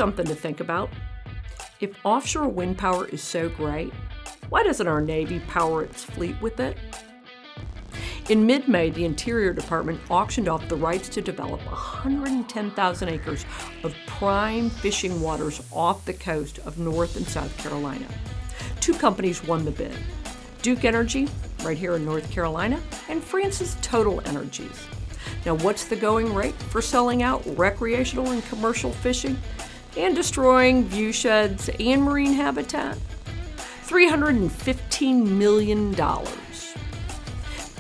something to think about. If offshore wind power is so great, why doesn't our Navy power its fleet with it? In mid-May, the Interior Department auctioned off the rights to develop 110,000 acres of prime fishing waters off the coast of North and South Carolina. 2 companies won the bid: Duke Energy, right here in North Carolina, and France's Total Energies. Now, what's the going rate for selling out recreational and commercial fishing and destroying view sheds and marine habitat? $315 million.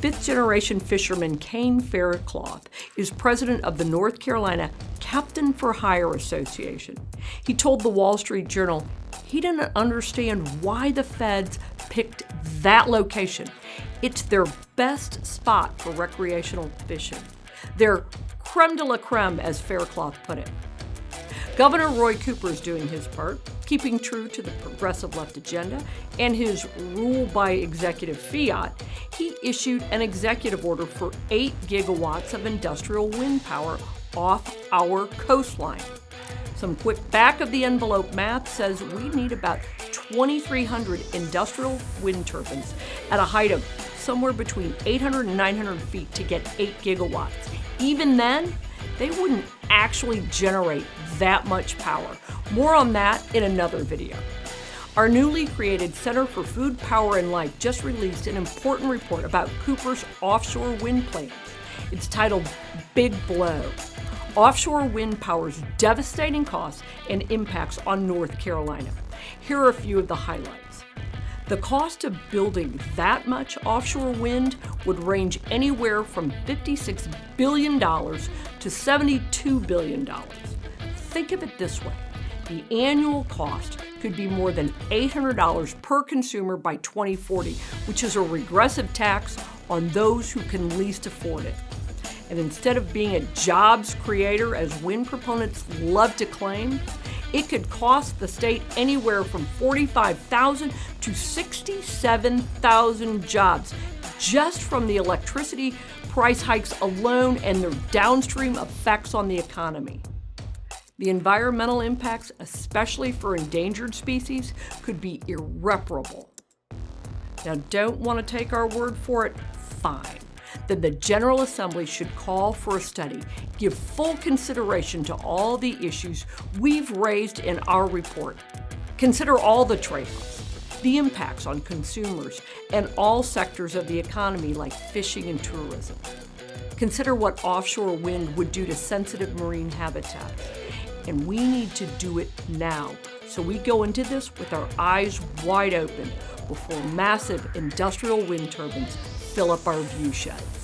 Fifth-generation fisherman Cane Faircloth is president of the North Carolina Captain for Hire Association. He told the Wall Street Journal he didn't understand why the feds picked that location. It's their best spot for recreational fishing. Their creme de la creme, as Faircloth put it. Governor Roy Cooper is doing his part, keeping true to the progressive left agenda and his rule by executive fiat. He issued an executive order for 8 gigawatts of industrial wind power off our coastline. Some quick back-of-the-envelope math says we need about 2,300 industrial wind turbines at a height of somewhere between 800 and 900 feet to get 8 gigawatts. Even then, they wouldn't actually generate that much power. More on that in another video. Our newly created Center for Food, Power, and Life just released an important report about Cooper's offshore wind plans. It's titled Big Blow: Offshore Wind Power's Devastating Costs and Impacts on North Carolina. Here are a few of the highlights. The cost of building that much offshore wind would range anywhere from $56 billion to $72 billion. Think of it this way: the annual cost could be more than $800 per consumer by 2040, which is a regressive tax on those who can least afford it. And instead of being a jobs creator, as wind proponents love to claim, it could cost the state anywhere from 45,000 to 67,000 jobs just from the electricity price hikes alone and their downstream effects on the economy. The environmental impacts, especially for endangered species, could be irreparable. Now, don't want to take our word for it? Fine. Then the General Assembly should call for a study, give full consideration to all the issues we've raised in our report. Consider all the trade-offs, the impacts on consumers and all sectors of the economy like fishing and tourism. Consider what offshore wind would do to sensitive marine habitats. And we need to do it now, so we go into this with our eyes wide open before massive industrial wind turbines fill up our view sheds.